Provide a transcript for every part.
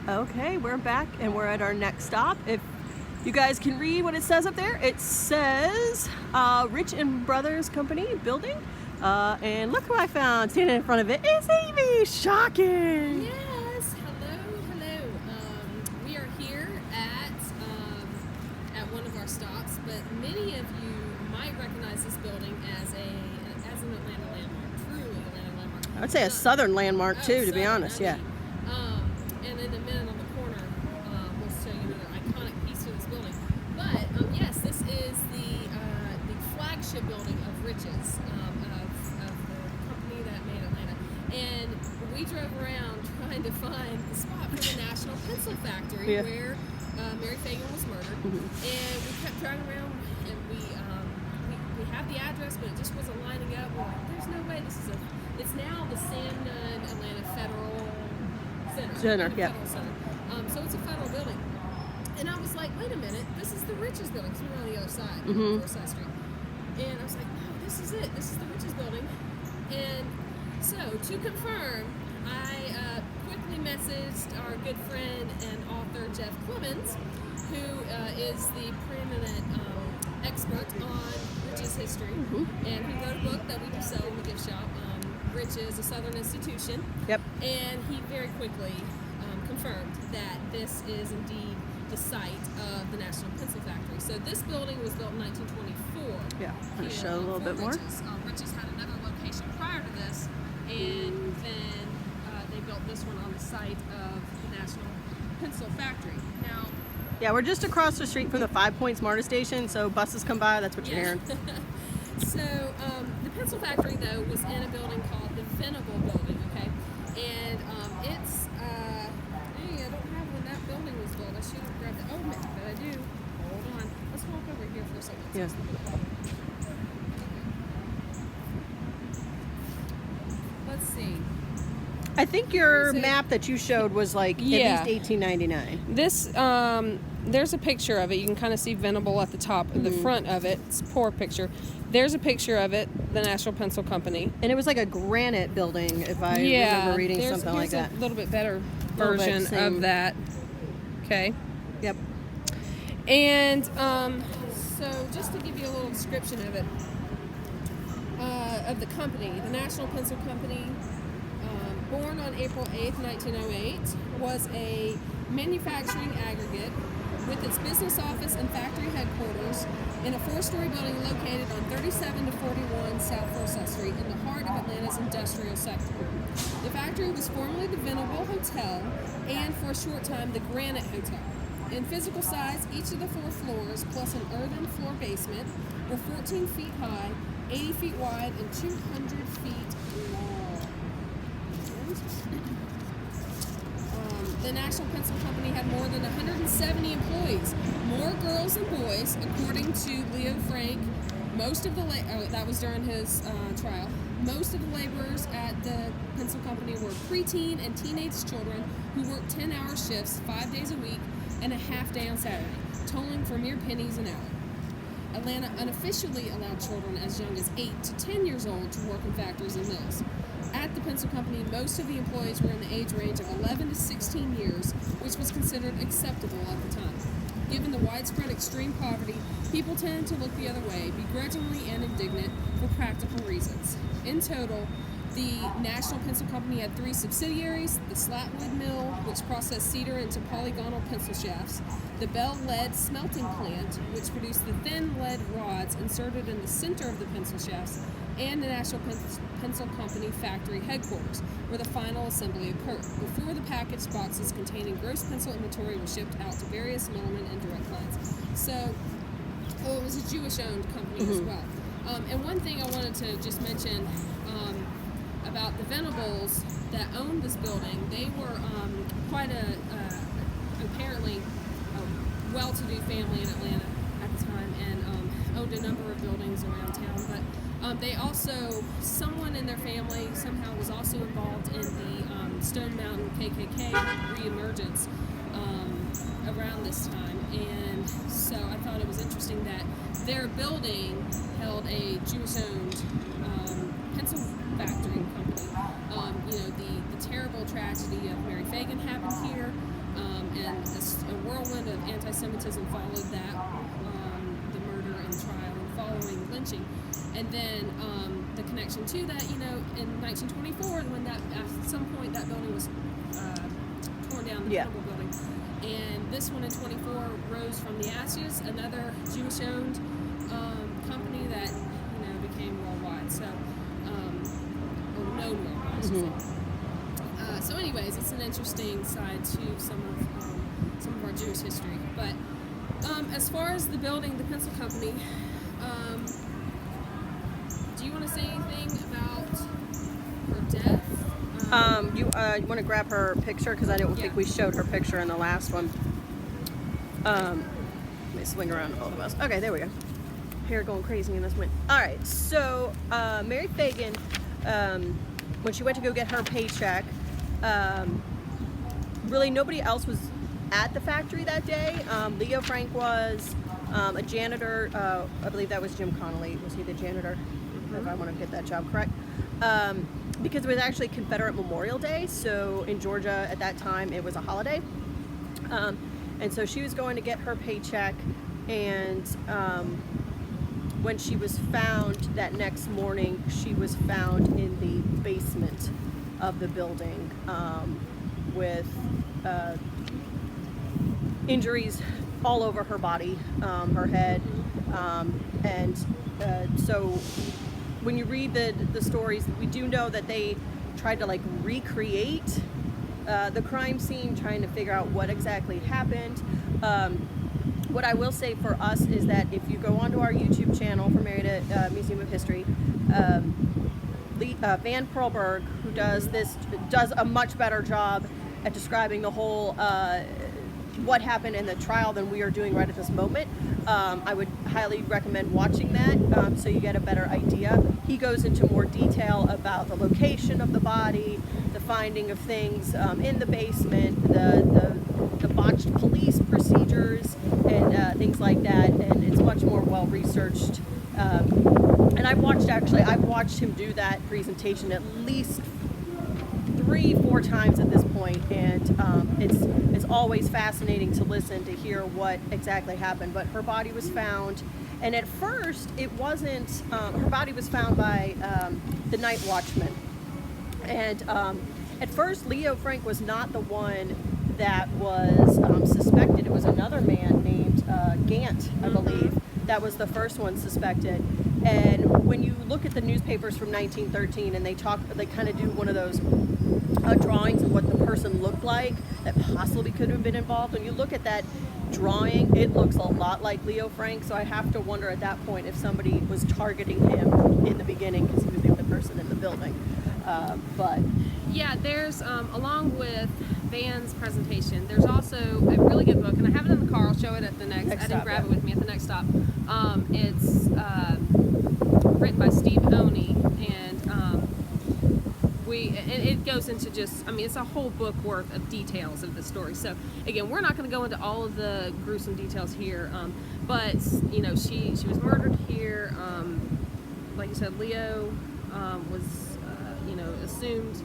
Okay, we're back and we're at our next stop. If you guys can read what it says up there, it says Rich and Brothers Company building. And look who I found standing in front of it. It's Amy. Shocking. Yes. Hello. We are here at one of our stops, but many of you might recognize this building as an Atlanta landmark, truly Atlanta landmark. I would say a southern landmark too, to be honest. Yeah. And in a minute on the corner, we'll show you another iconic piece of this building. But yes, this is the flagship building of Rich's, of the company that made Atlanta. And we drove around trying to find the spot for the National Pencil Factory where Mary Phagan was murdered. And we kept driving around, and we have the address, but it just wasn't lining up. We're like, there's no way this is it's now the Sam Nunn Atlanta Federal Center. Yeah. Center. So it's a federal building. And I was like, wait a minute, this is the Rich's building, because we were on the other side, Forsyth Street. And I was like, no, this is it. This is the Rich's building. And so, to confirm, I quickly messaged our good friend and author, Jeff Clemens, who is the preeminent expert on Rich's history. And he wrote a book that we do sell in the gift shop. Rich is a Southern institution. Yep. And he very quickly confirmed that this is indeed the site of the National Pencil Factory. So this building was built in 1924. Yeah. I'm going to show a little bit more. Rich's had another location prior to this, and then they built this one on the site of the National Pencil Factory. Now, yeah, we're just across the street from the 5 Points MARTA station, so buses come by, that's what you're hearing. So the pencil factory, though, was in a building called the Venable Building, okay? And it's, hey, I don't have when that building was built. I should have grabbed it. Oh, but I do. Hold on. Let's walk over here for a second. Yeah. Let's see. I think your map that you showed was like at least 1899. This, there's a picture of it. You can kind of see Venable at the top, the front of it. It's a poor picture. There's a picture of it, the National Pencil Company. And it was like a granite building, if I remember reading something like that. A little bit better version of that. Okay. Yep. And so just to give you a little description of it, of the company, the National Pencil Company, born on April 8th, 1908, was a manufacturing aggregate with its business office and factory headquarters in a four-story building located on 37 to 41 South Forsyth Street in the heart of Atlanta's industrial sector. The factory was formerly the Venable Hotel and, for a short time, the Granite Hotel. In physical size, each of the 4 floors, plus an earthen floor basement, were 14 feet high, 80 feet wide, and 200 feet long. The National Pencil Company had more than 170 employees, more girls than boys, according to Leo Frank. Most of the that was during his trial. Most of the laborers at the pencil company were preteen and teenage children who worked 10-hour shifts 5 days a week and a half day on Saturday, toiling for mere pennies an hour. Atlanta unofficially allowed children as young as 8 to 10 years old to work in factories and mills. At the pencil company, most of the employees were in the age range of 11 to 16 years, which was considered acceptable at the time. Given the widespread extreme poverty, people tended to look the other way, begrudgingly and indignant, for practical reasons. In total, the National Pencil Company had 3 subsidiaries: the Slatwood Mill, which processed cedar into polygonal pencil shafts, the Bell Lead Smelting Plant, which produced the thin lead rods inserted in the center of the pencil shafts, and the National Pencil Company factory headquarters, where the final assembly occurred, before the packaged boxes containing gross pencil inventory were shipped out to various middlemen and direct clients. So, it was a Jewish-owned company as well. And one thing I wanted to just mention about the Venables that owned this building, they were quite apparently a well-to-do family in Atlanta at the time, and owned a number of buildings around town. But they also, someone in their family somehow was also involved in the Stone Mountain KKK reemergence around this time, and so I thought it was interesting that their building held a Jewish-owned pencil factory company. The terrible tragedy of Mary Phagan happened here. a whirlwind of anti-Semitism followed that, the murder and trial and following lynching. And then the connection to that, you know, in 1924, when that at some point that building was torn down, the Campbell building, and this one in 24 rose from the ashes, another Jewish-owned company that, you know, became worldwide. So, or known worldwide, I should say. So, anyways, it's an interesting side to some of our Jewish history. But as far as the building, the pencil company, do you want to say anything about her death? You want to grab her picture, because I don't think we showed her picture in the last one. Let me swing around to both of us. Okay, there we go. Hair going crazy in this wind. All right, so Mary Fagan, when she went to go get her paycheck, really nobody else was at the factory that day. Leo Frank was, a janitor. I believe that was Jim Connolly. Was he the janitor? If I want to get that job correct. Because it was actually Confederate Memorial Day, so in Georgia at that time it was a holiday. And so she was going to get her paycheck, and when she was found that next morning, she was found in the basement of the building with injuries all over her body, her head, and so when you read the stories, we do know that they tried to like recreate the crime scene, trying to figure out what exactly happened. What I will say for us is that if you go onto our YouTube channel for Marietta Museum of History, Van Perlberg, who does a much better job at describing the whole what happened in the trial than we are doing right at this moment. I would highly recommend watching that so you get a better idea. He goes into more detail about the location of the body, the finding of things in the basement, the botched police procedures, and things like that. And it's much more well researched. And I've watched him do that presentation at least 3-4 times at this point, and it's always fascinating to listen to hear what exactly happened. But her body was found, and at first it wasn't. Her body was found by the night watchman, and at first Leo Frank was not the one that was suspected. It was another man named Gant, I believe, that was the first one suspected. And when you look at the newspapers from 1913, and they kind of do one of those drawings of what the person looked like that possibly could have been involved. When you look at that drawing, it looks a lot like Leo Frank. So I have to wonder at that point if somebody was targeting him in the beginning because he was the only person in the building. But yeah, there's along with Van's presentation, there's also a really good book, and I have it in the car. I'll show it at the next. I didn't grab it with me at the next stop. It's written by Steve Oney, and it goes into it's a whole book worth of details of the story. So again, we're not going to go into all of the gruesome details here, but you know, she was murdered here. Like you said, Leo was assumed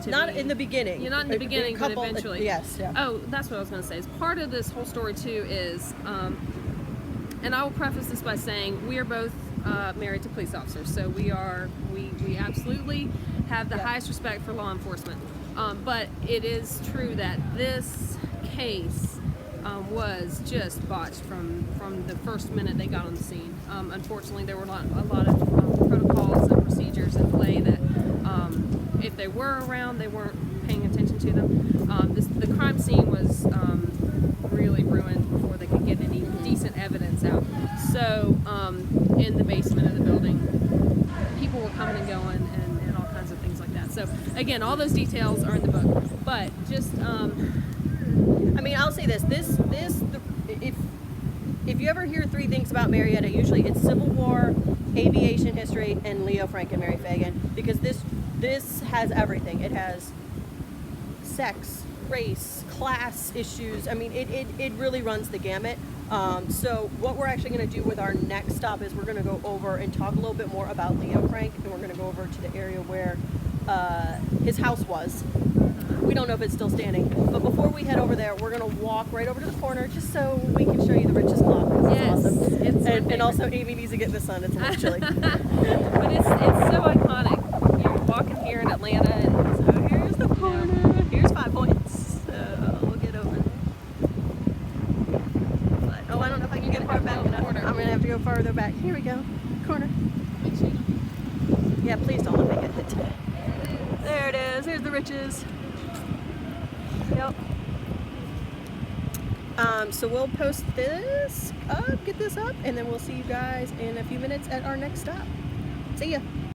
to not be, in the beginning. Not in the beginning, but eventually. Yes. Yeah. Oh, that's what I was going to say. As part of this whole story too is, and I will preface this by saying we are both married to police officers, so we absolutely have the highest respect for law enforcement. But it is true that this case was just botched from the first minute they got on the scene. Unfortunately, there were a lot of protocols and procedures in play that if they were around, they weren't paying attention to them. The crime scene was really ruined before they could get any decent evidence out. So in the basement of the building, people were coming and going and all kinds of things like that. So again, all those details are in the book. But just I'll say this. If you ever hear 3 things about Marietta, usually it's Civil War, aviation history, and Leo Frank and Mary Fagan, because this has everything. It has sex, race, class issues. It really runs the gamut. So what we're actually going to do with our next stop is we're going to go over and talk a little bit more about Leo Frank, and we're going to go over to the area where his house was. We don't know if it's still standing. But before we head over there, we're gonna walk right over to the corner just so we can show you the Rich's Clock. 'Cause Yes, it's awesome. it's my And also favorite. Amy needs to get in the sun. It's a little chilly. But it's so iconic. You're walking here in Atlanta, and So here's the corner. Here's 5 Points. So we'll get over there. But, oh, I don't know if I can get far back enough. Corner. I'm gonna have to go farther back. Here we go. Corner. Yeah, please don't let me get hit today. There it is. Here's the Riches. Yep. So we'll post this up, get this up, and then we'll see you guys in a few minutes at our next stop. See ya.